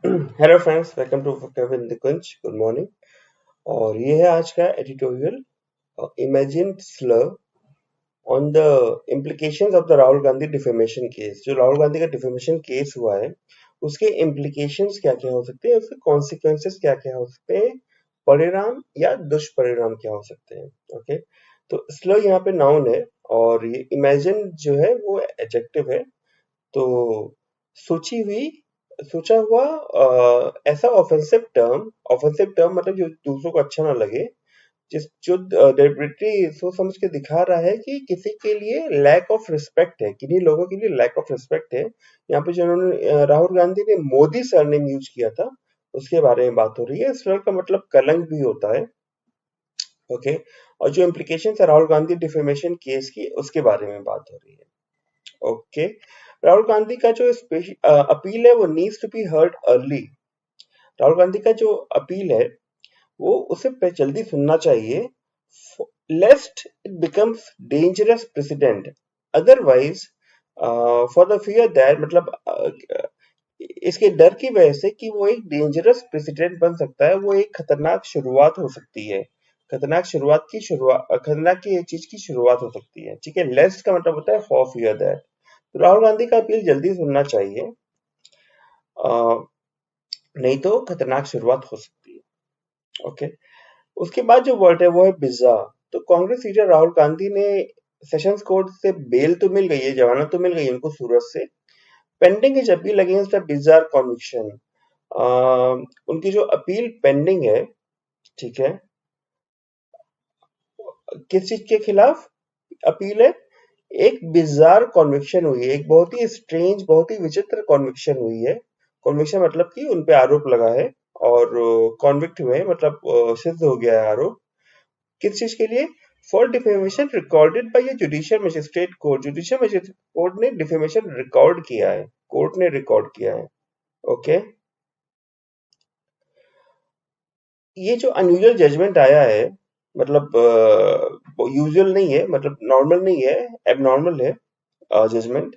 Hello friends, welcome to Kevin the Kunj. Good morning. और ये है आज का editorial, imagine slur on the implications of the Rahul Gandhi defamation case. जो राहुल गांधी का डिफेमेशन केस हुआ है, उसके इम्प्लीकेशंस क्या क्या हो सकते हैं, उसके कॉन्सिक्वेंसेस क्या क्या हो सकते हैं, परिणाम या दुष्परिणाम क्या हो सकते हैं। ओके, तो स्लर यहाँ पे नाउन है और ये इमेजिन जो है वो एडजेक्टिव है। तो सोची हुई, सोचा हुआ ऐसा ऑफेंसिव टर्म मतलब जो दूसरों को अच्छा ना लगे, जिस जो डेलिबरेटली सोच समझ के दिखा रहा है कि किसी के लिए लैक ऑफ रिस्पेक्ट है, किन्हीं लोगों के लिए लैक ऑफ रिस्पेक्ट है। यहाँ पे जो उन्होंने राहुल गांधी ने मोदी सरनेम यूज किया था, उसके बारे में बात हो रही है। स्लर का मतलब कलंक भी होता है। ओके, और जो इम्प्लीकेशन है राहुल गांधी डिफेमेशन केस की, उसके बारे में बात हो रही है। ओके, राहुल गांधी का जो अपील है वो needs to be heard early. Rahul Gandhi का जो अपील है वो उसे जल्दी सुनना चाहिए, lest it becomes dangerous president. Otherwise for the fear that मतलब इसके डर की वजह से कि वो एक डेंजरस प्रेसिडेंट बन सकता है, वो एक खतरनाक शुरुआत हो सकती है। खतरनाक की चीज की शुरुआत हो सकती है। ठीक है, लेस्ट का मतलब होता है फॉर फियर दैट। तो राहुल गांधी का अपील जल्दी सुनना चाहिए, नहीं तो खतरनाक शुरुआत हो सकती है। ओके, उसके बाद जो वर्ड है वो है बिजा। तो कांग्रेस लीडर राहुल गांधी ने सेशंस कोर्ट से बेल तो मिल गई है, जमानत तो मिल गई है उनको सूरत से। Pending is appeal against a bizarre conviction. उनकी जो अपील पेंडिंग है, ठीक है, किस चीज के खिलाफ अपील है? एक बिजार कॉन्विक्शन हुई है, एक बहुत ही स्ट्रेंज, बहुत ही विचित्र कॉन्विक्शन हुई है। कॉन्विक्शन मतलब कि उन पे आरोप लगा है, और कॉन्विक्ट हुए मतलब सिद्ध हो गया है आरोप। किस चीज के लिए? For defamation recorded by a judicial magistrate court. Judicial magistrate court ने डिफेमेशन रिकॉर्ड किया है, कोर्ट ने रिकॉर्ड किया है। ओके, ये जो अनयूजुअल जजमेंट आया है, मतलब यूजुअल नहीं है, मतलब नॉर्मल नहीं है, एबनॉर्मल है जजमेंट।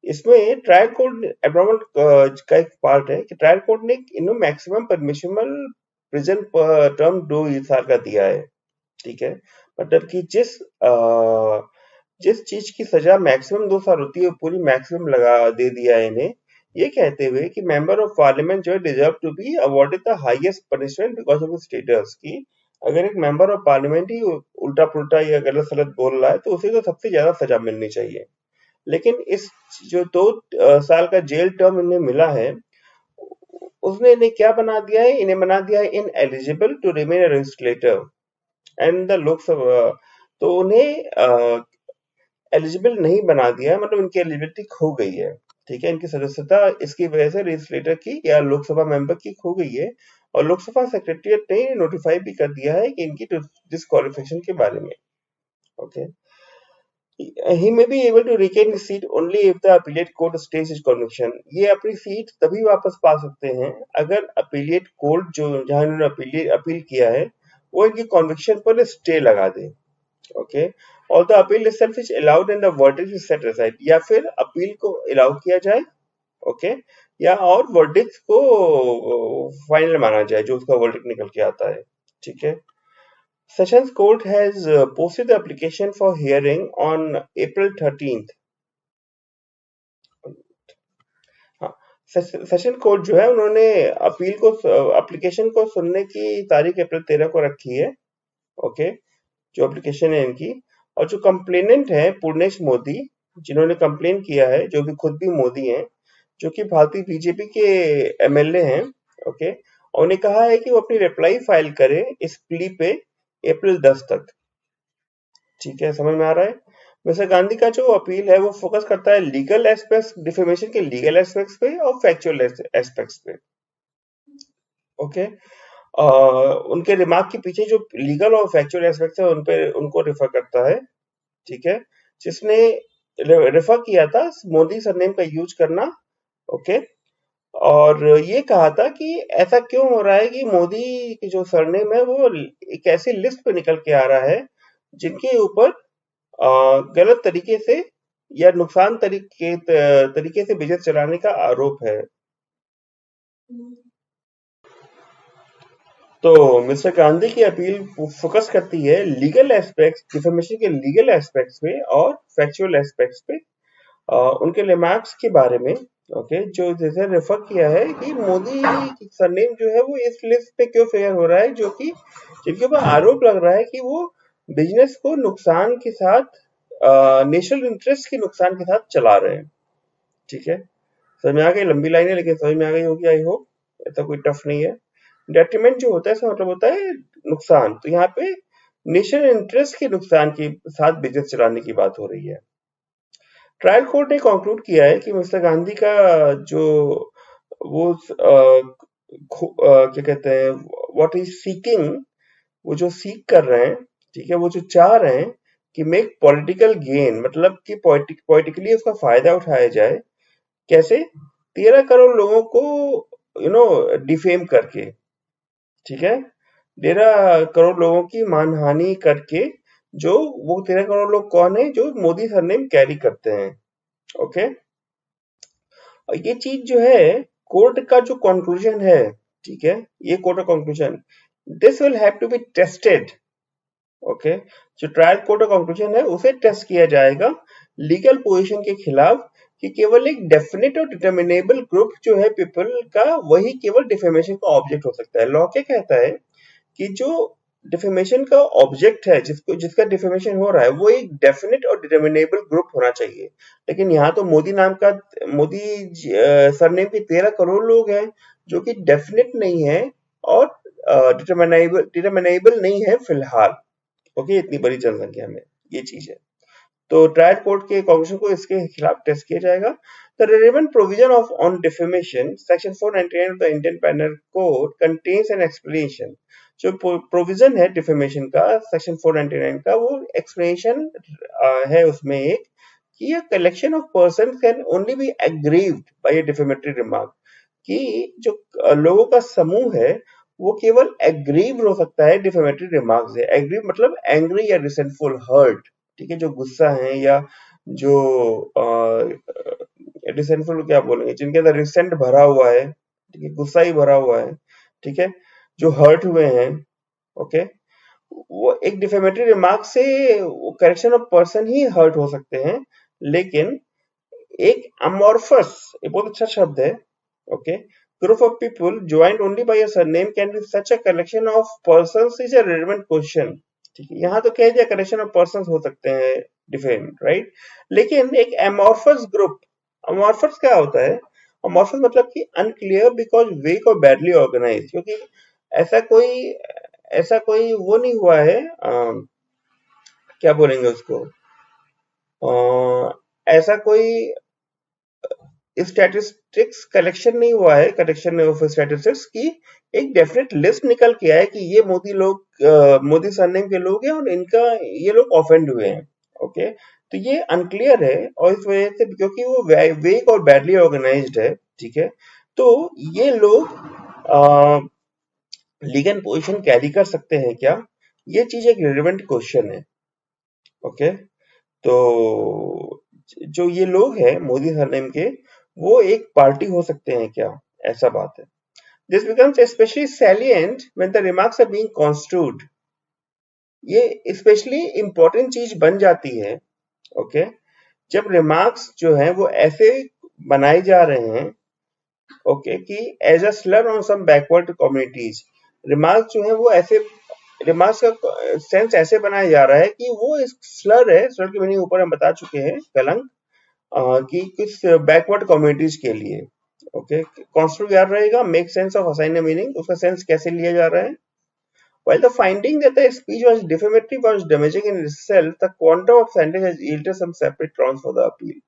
इसमें ट्रायल कोर्ट एब्नॉर्मल का एक पार्ट है कि ट्रायल कोर्ट ने मैक्सिमम परमिशनल प्रिजन टर्म 2 साल का दिया है। ठीक है, मतलब कि जिस चीज की सजा मैक्सिमम 2 साल होती है, वो पूरी मैक्सिमम लगा दे दिया है इन्हें, ये कहते हुए कि मेंबर ऑफ पार्लियामेंट जो है deserve to be awarded the highest punishment because of status की। अगर एक मेंबर ऑफ पार्लियामेंट ही उल्टा पुल्टा या गलत सलत बोल रहा है, तो उसे तो सबसे ज्यादा सजा मिलनी चाहिए। लेकिन इस जो 2 साल का जेल टर्म इन्हें मिला है, उसने इन्हें क्या बना दिया है? इन्हें बना दिया है ineligible to remain legislator and the Lok Sabha. तो उन्हें एलिजिबल नहीं बना दिया है, मतलब इनकी एलिजिबिलिटी खो गई है। ठीक है, इनकी सदस्यता इसकी वजह से लेजिस्लेटर की या लोकसभा मेंबर की खो गई है। और लोकसभा सेक्रेटरीट ने नोटिफाई भी कर दिया है कि इनकी डिस्क्वालिफिकेशन के बारे में। Okay, he may be able to regain his seat only if the appellate court stays his conviction। ये अपनी सीट तभी वापस पा सकते हैं अगर अपीलिएट कोर्ट जो जहां इन्होंने अपील किया है, वो इनकी कॉन्विक्शन पर स्टे लगा दे। ओके, और the appeal itself is allowed and the verdict is set aside, या फिर अपील को अलाउ किया जाए। ओके, या और वर्डिक्ट को फाइनल माना जाए, जो उसका वर्डिक्ट निकल के आता है। ठीक है, Sessions Court has posted the application for hearing on April 13th। हाँ, सेशन कोर्ट जो है उन्होंने अपील को एप्लीकेशन को सुनने की तारीख अप्रैल 13 को रखी है। ओके, जो एप्लीकेशन है इनकी, और जो कंप्लेनेंट है पूर्णेश मोदी, जिन्होंने कंप्लेन किया है, जो भी खुद भी मोदी हैं, जो कि भारतीय बीजेपी के एमएलए हैं। ओके, और उन्हें कहा है कि वो अपनी रिप्लाई फाइल करें इस प्ली पे अप्रैल 10 तक। ठीक है, समझ में आ रहा है? मिस्टर गांधी का जो अपील है वो फोकस करता है लीगल एस्पेक्ट्स, डिफेमेशन के लीगल एस्पेक्ट्स पे और फैक्चुअल एस्पेक्ट्स पे। ओके, उनके रिमार्क के पीछे जो लीगल और फैक्चुअल एस्पेक्ट्स है उन पे उनको रेफर करता है। ठीक है, जिसने रेफर किया था मोदी सरनेम का यूज करना। ओके, और ये कहा था कि ऐसा क्यों हो रहा है कि मोदी की जो सरनेम है वो एक ऐसी लिस्ट पे निकल के आ रहा है जिनके ऊपर गलत तरीके से या नुकसान तरीके से बिजनेस चलाने का आरोप है। तो मिस्टर गांधी की अपील फोकस करती है लीगल एस्पेक्ट्स, डिफेमेशन के लीगल एस्पेक्ट्स पे और फैक्चुअल एस्पेक्ट्स पे। उनके रिमार्क्स के बारे में, ओके, जो जैसे रेफर किया है कि मोदी की सरनेम जो है वो इस लिस्ट पे क्यों फेयर हो रहा है, जो कि जिनके ऊपर आरोप लग रहा है कि वो बिजनेस को नुकसान के साथ, नेशनल इंटरेस्ट के नुकसान के साथ चला रहे हैं। ठीक है, समझ में आ गई? लंबी लाइन है लेकिन समझ में आ गई होगी, आई होप। ऐसा कोई टफ नहीं है। डेट्रीमेंट जो होता है इसका मतलब होता है नुकसान, तो यहाँ पे नेशनल इंटरेस्ट के नुकसान के साथ बिजनेस चलाने की बात हो रही है। ट्रायल कोर्ट ने कंक्लूड किया है कि मिस्टर गांधी का जो वो क्या कहते हैं, व्हाट इज सीकिंग, वो जो सीक कर रहे हैं, ठीक है, वो जो चाह रहे हैं कि मेक पॉलिटिकल गेन, मतलब कि पॉलिटिकली उसका फायदा उठाया जाए। कैसे? 13 करोड़ लोगों को डिफेम करके, ठीक है, 13 करोड़ लोगों की मानहानि करके। जो वो 13 करोड़ लोग कौन है? जो मोदी सरनेम कैरी करते हैं। ओके, और ये चीज जो है कोर्ट का जो कंक्लूजन है, ठीक है, ये कोर्ट का conclusion, this will have to be tested. Okay, जो ट्रायल कोर्ट का कंक्लूजन है उसे टेस्ट किया जाएगा लीगल पोजीशन के खिलाफ, कि केवल एक डेफिनेट और डिटर्मिनेबल ग्रुप जो है पीपल का, वही केवल डिफेमेशन का ऑब्जेक्ट हो सकता है। लॉ क्या कहता है कि जो डिफेमेशन का ऑब्जेक्ट है, जिसका डिफेमेशन हो रहा है, वो एक डेफिनेट और डिटर्मिनेबल ग्रुप होना चाहिए। लेकिन यहाँ तो मोदी सरनेम के 13 करोड़ लोग हैं जो कि डेफिनेट नहीं है और डिटर्मिनेबल नहीं है फिलहाल। ओके, इतनी बड़ी जनसंख्या में ये चीज है। तो ट्रायल कोर्ट के कंक्लूजन को इसके खिलाफ टेस्ट किया जाएगा। The relevant provision of on defamation section 499 of the Indian Penal Code contains an explanation। जो प्रोविजन है डिफेमेशन का सेक्शन 499 का, वो एक्सप्लेनेशन है उसमें एक, कि a collection of persons can only be aggrieved by a defamatory remark। कि जो लोगों का समूह है वो केवल एग्रीव हो सकता है डिफेमेटरी रिमार्क से। एग्रीव मतलब एंग्री या रिसेंटफुल, हर्ट, ठीक है, जो गुस्सा है या जो रिसेंटफुल क्या बोलेंगे, जिनके अंदर रिसेंट भरा हुआ है, ठीक है, गुस्सा ही भरा हुआ है, ठीक है, जो हर्ट हुए हैं। ओके, वो एक डिफेमेटरी रिमार्क से करेक्शन ऑफ पर्सन ही हर्ट हो सकते हैं। लेकिन एक अमॉर्फस, ये बहुत अच्छा शब्द है, okay, group of people joined only by a surname can be such a collection of persons is a relevant question। ठीक है, यहाँ तो कह दिया collection of persons हो सकते हैं डिफेम, राइट। लेकिन एक amorphous ग्रुप, amorphous क्या होता है? amorphous मतलब कि unclear because weak और badly organized, क्योंकि ऐसा कोई ऐसा कोई वो नहीं हुआ है, क्या बोलेंगे उसको, ऐसा कोई स्टैटिस्टिक्स कलेक्शन नहीं हुआ है, कलेक्शन ऑफ स्टैटिस्टिक्स की एक डेफिनेट लिस्ट निकल के आए कि ये मोदी सरनेम के लोग हैं और इनका ये लोग ऑफेंड हुए हैं। ओके, तो ये अनक्लियर है और इस वजह से, क्योंकि वो वेक और बैडली ऑर्गेनाइज्ड है, ठीक है, तो ये लोग लीगल पोजीशन कैरी कर सकते हैं क्या? ये चीज एक रिलेवेंट क्वेश्चन है। ओके, तो जो ये लोग हैं मोदी सरनेम के, वो एक पार्टी हो सकते हैं क्या? ऐसा बात है। This becomes especially salient when the remarks are being construed। ये स्पेशली इंपॉर्टेंट चीज बन जाती है, ओके, जब रिमार्क्स जो हैं वो ऐसे बनाए जा रहे हैं, ओके, कि as a slur on some backward communities. Remarks जो है वो ऐसे, रिमार्क्स का सेंस ऐसे बनाया जा रहा है कि वो एक स्लर है। स्लर की मीनिंग ऊपर हम बता चुके हैं, कलंक, कि किस बैकवर्ड कम्युनिटीज के लिए। ओके, कॉन्स्ट्रुक्ट याद रहेगा, make sense of assign a meaning, उसका सेंस कैसे लिया जा रहा है। While the finding that the speech was defamatory was damaging in itself, the quantum of sentence has yielded some separate grounds for the appeal।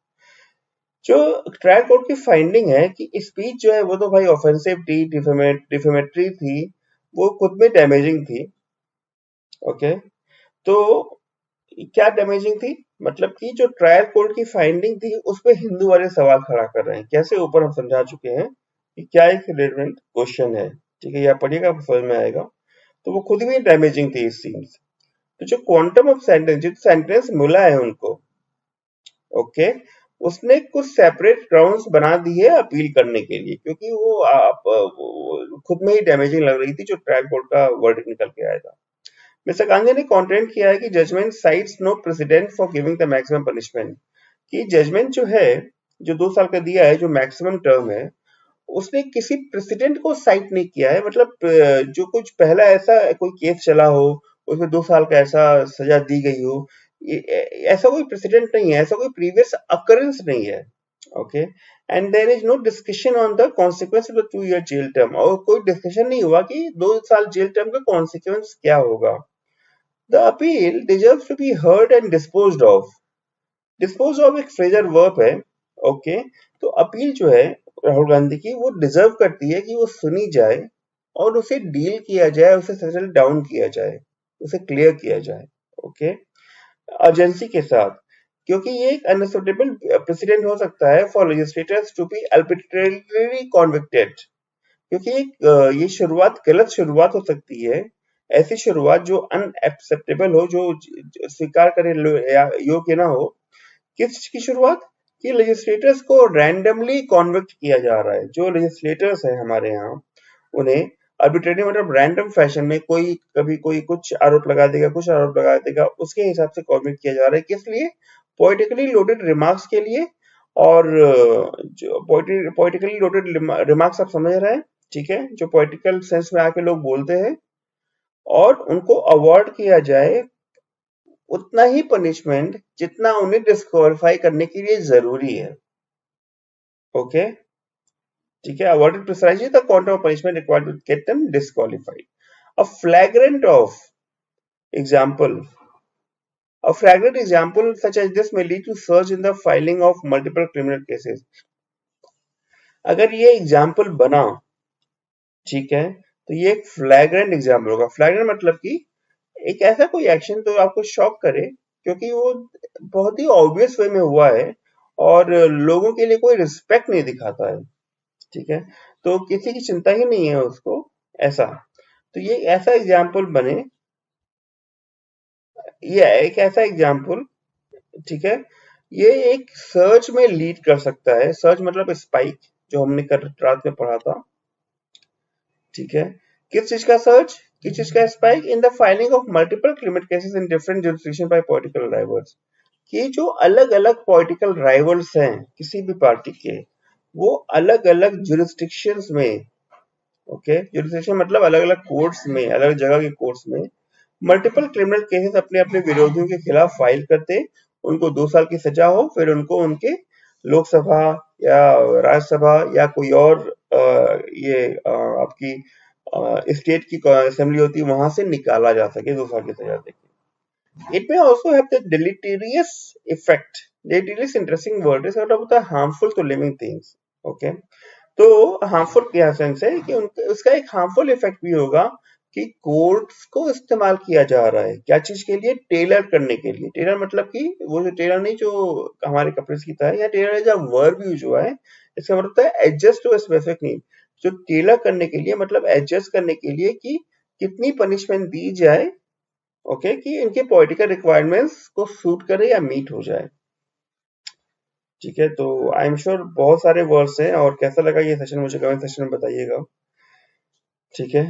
जो trial court की finding है कि स्पीच जो है वो तो भाई ऑफेंसिव थी, डिफेमेटरी थी, वो खुद में डैमेजिंग थी। ओके, तो क्या डैमेजिंग थी? मतलब कि जो ट्रायल कोर्ट की फाइंडिंग थी उस पे हिंदू वाले सवाल खड़ा कर रहे हैं। कैसे? ऊपर हम समझा चुके हैं कि क्या एक रिलेवेंट क्वेश्चन है, ठीक है, या पढ़िएगा समझ में आएगा। तो वो खुद भी डैमेजिंग थी इस सीन्स। तो जो क्वांटम ऑफ सेंटेंस, जो सेंटेंस मिला है उनको, ओके, उसने कुछ सेपरेट ग्राउंड्स बना दिए अपील करने के लिए, क्योंकि वो खुद में ही डैमेजिंग लग रही थी जो ट्रायल कोर्ट का वर्डिक्ट निकल के आया था। मिस्टर गांधी ने कॉन्टेंट किया है कि judgment cites no precedent for giving the maximum punishment, कि जजमेंट जो है, जो 2 साल का दिया है, जो मैक्सिमम टर्म है, उसने किसी प्रेसिडेंट को साइट नहीं किया है। मतलब जो कुछ पहला ऐसा कोई केस चला हो, उसमें 2 साल का ऐसा सजा दी गई हो, ऐसा कोई प्रेसिडेंट नहीं है, ऐसा कोई प्रीवियस अकरेंस नहीं है। Okay, and there is no discussion on the consequence of the 2 year jail term, और कोई डिस्कशन नहीं हुआ कि 2 साल जेल टर्म का कॉन्सिक्वेंस क्या होगा। The appeal deserves to be heard and disposed of. Dispose of एक फ्रेजर वर्ब है। ओके, तो अपील जो है राहुल गांधी की, वो डिजर्व करती है कि वो सुनी जाए और उसे डील किया जाए, उसे सेटल डाउन किया जाए, उसे क्लियर किया जाए। ओके, अर्जेंसी के साथ, क्योंकि ये एक अनएक्सेप्टेबल प्रेसिडेंट हो सकता है for legislators to be arbitrarily convicted, क्योंकि ये शुरुआत गलत शुरुआत हो सकती है। ऐसी शुरुआत जो अनएक्सेप्टेबल हो, जो स्वीकार करे योग्य ना हो। किस की शुरुआत, कि लेजिस्लेटर्स को रैंडमली कॉन्विक्ट किया जा रहा है। जो लेजिस्लेटर्स हैं हमारे यहाँ, उन्हें आर्बिट्रेरी मतलब रैंडम फैशन में कोई कभी कोई कुछ आरोप लगा देगा, कुछ आरोप लगा देगा, उसके हिसाब से कॉन्विक्ट किया जा रहा है। किस लिए? पॉलिटिकली लोडेड रिमार्क्स के लिए। और जो पॉलिटिकली लोडेड रिमार्क्स आप समझ रहे हैं, ठीक है, जो पॉलिटिकल सेंस में आके लोग बोलते हैं, और उनको अवॉर्ड किया जाए उतना ही पनिशमेंट जितना उन्हें डिस्क्वालीफाई करने के लिए जरूरी है। ओके, ठीक है, awarded precisely the quantum of punishment required to get them disqualified. A flagrant of example A flagrant example such as this may lead to surge in the filing of multiple criminal cases. अगर ये example बना, ठीक है, तो ये एक फ्लैग्रेंट example होगा। फ्लैग्रेंट मतलब कि एक ऐसा कोई एक्शन तो आपको शॉक करे, क्योंकि वो बहुत ही ऑब्वियस वे में हुआ है और लोगों के लिए कोई रिस्पेक्ट नहीं दिखाता है, ठीक है, तो किसी की चिंता ही नहीं है उसको, ऐसा। तो ये ऐसा एग्जाम्पल बने, ये एक ऐसा एग्जाम्पल, ठीक है, ये एक सर्च में लीड कर सकता है। सर्च मतलब स्पाइक, जो हमने कल रात में पढ़ा था, ठीक है। किस चीज का सर्च, किस चीज का spike? In the filing of multiple criminal cases in different jurisdiction bye political rivals, कि जो अलग अलग पॉलिटिकल राइवल्स हैं किसी भी पार्टी के, वो अलग अलग जुरिस्डिक्शंस में, ओके, जुरिस्डिक्शन मतलब अलग अलग कोर्ट्स में, अलग जगह के कोर्ट्स में मल्टीपल क्रिमिनल केसेस अपने अपने विरोधियों के खिलाफ फाइल करते, उनको 2 साल की सजा हो, फिर उनको उनके लोकसभा या राज्यसभा या कोई और ये आपकी स्टेट की असेंबली होती है, वहां से निकाला जा सके 2 साल की सजा देके। It may also have the deleterious effect, deleterious interesting word is होता है harmful to living things. Okay, तो हार्मफुल क्या सेंस है कि उसका एक हार्मफुल इफेक्ट भी होगा कि कोर्ट्स को इस्तेमाल किया जा रहा है, क्या चीज के लिए? टेलर करने के लिए। टेलर मतलब कि वो जो टेलर नहीं जो हमारे कपड़े सीता है, या टेलर जब वर्ब यूज हुआ है, इसका मतलब है एडजस्ट टू स्पेसिफिक नीड। जो टेलर करने के लिए मतलब एडजस्ट करने के लिए कि कितनी पनिशमेंट दी जाए, ओके, कि इनके पॉलिटिकल रिक्वायरमेंट्स को सूट करे या मीट हो जाए, ठीक है। तो आई एम श्योर बहुत सारे वर्ड्स हैं, और कैसा लगा ये सेशन मुझे कमेंट सेक्शन में बताइएगा, ठीक है।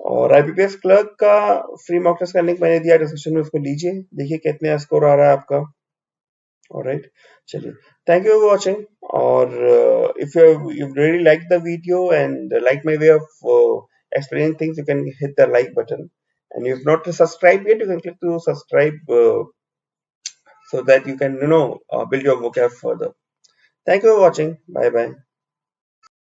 और आईबीपीएस क्लर्क का फ्री मॉक टेस्ट का लिंक मैंने दिया डिस्क्रिप्शन में, उसको लीजिए, देखिए कितने स्कोर आ रहा है आपका। ऑलराइट, चलिए, थैंक यू फॉर वाचिंग। और if you really like the video and like my way of explaining things, you can hit the like button, and if not subscribed yet, you can click to subscribe, so that you can build your vocab further. Thank you for watching. Bye bye.